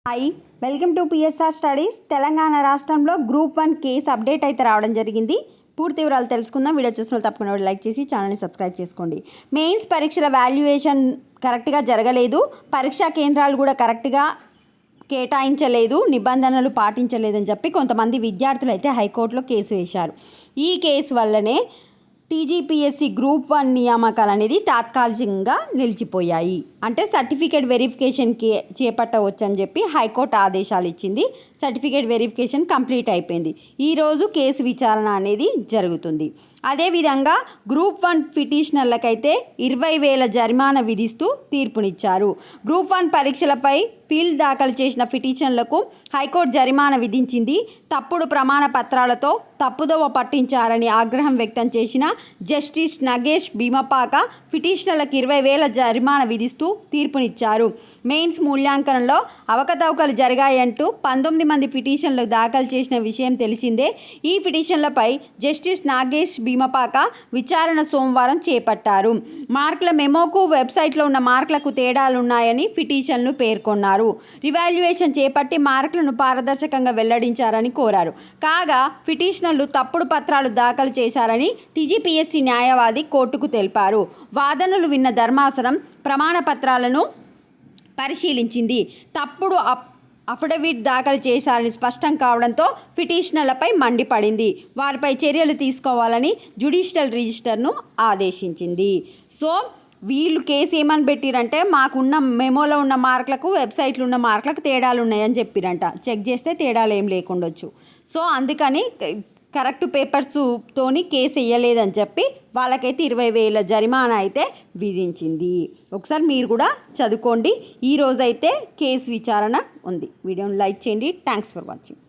Hi, welcome to PSR studies. Telangana రాష్ట్రంలో group 1 case update అయితే రావడం జరిగింది. పూర్తి వివరాలు తెలుసుకుందాం. వీడియో చూసిన తప్పకుండా లైక్ చేసి ఛానల్ని సబ్స్క్రైబ్ చేసుకోండి. మెయిన్స్ పరీక్షల వాల్యుయేషన్ కరెక్ట్గా జరగలేదు, పరీక్షా కేంద్రాలు కూడా కరెక్ట్గా కేటాయించలేదు, నిబంధనలు పాటించలేదని చెప్పి కొంతమంది విద్యార్థులు అయితే హైకోర్టులో కేసు వేశారు. ఈ కేసు వల్లనే టీజీపీఎస్సీ గ్రూప్ 1 నియామకాలు అనేది తాత్కాలికంగా నిలిచిపోయాయి. అంటే సర్టిఫికేట్ వెరిఫికేషన్కి చేపట్టవచ్చని చెప్పి హైకోర్టు ఆదేశాలు ఇచ్చింది. సర్టిఫికేట్ వెరిఫికేషన్ కంప్లీట్ అయిపోయింది. ఈరోజు కేసు విచారణ అనేది జరుగుతుంది. అదేవిధంగా గ్రూప్ 1 పిటిషనర్లకైతే 20,000 జరిమానా విధిస్తూ తీర్పునిచ్చారు. గ్రూప్ 1 పరీక్షలపై ఫీల్డ్ దాఖలు చేసిన పిటిషన్లకు హైకోర్టు జరిమానా విధించింది. తప్పుడు ప్రమాణ పత్రాలతో తప్పుదోవ పట్టించారని ఆగ్రహం వ్యక్తం చేసిన జస్టిస్ నగేష్ భీమపాక పిటిషనర్లకు 20,000 జరిమానా విధిస్తూ తీర్పునిచ్చారు. మెయిన్స్ మూల్యాంకనంలో అవకతవకలు జరిగాయంటూ 19 మంది పిటిషన్లు దాఖలు చేసిన విషయం తెలిసిందే. ఈ పిటిషన్లపై జస్టిస్ నాగేష్ భీమపాక విచారణ సోమవారం చేపట్టారు. మార్కుల మెమోకు వెబ్సైట్లో ఉన్న మార్కులకు తేడాలున్నాయని పిటిషన్లు పేర్కొన్నారు. రివాల్యుయేషన్ చేపట్టి మార్కులను పారదర్శకంగా వెల్లడించారని కోరారు. కాగా పిటిషనర్లు తప్పుడు పత్రాలు దాఖలు చేశారని టీజీపీఎస్సీ న్యాయవాది కోర్టుకు తెలిపారు. వాదనలు విన్న ధర్మాసనం ప్రమాణ పత్రాలను పరిశీలించింది. తప్పుడు అఫిడవిట్ దాఖలు చేశారని స్పష్టం కావడంతో పిటిషనర్లపై మండిపడింది. వారిపై చర్యలు తీసుకోవాలని జ్యుడిషియల్ రిజిస్టర్ను ఆదేశించింది. సో వీళ్ళు కేసు ఏమని పెట్టిరంటే, మాకున్న మెమోలో ఉన్న మార్కులకు వెబ్సైట్లో ఉన్న మార్కులకు తేడాలు ఉన్నాయని చెప్పిరంట. చెక్ చేస్తే తేడాలు ఏం లేకుండొచ్చు. సో అందుకని కరెక్ట్ పేపర్స్తోని కేసు వేయలేదని చెప్పి వాళ్ళకైతే 20,000 జరిమానా అయితే విధించింది. ఒకసారి మీరు కూడా చదువుకోండి. ఈరోజైతే కేసు విచారణ ఉంది. వీడియోని లైక్ చేయండి. Thanks for watching.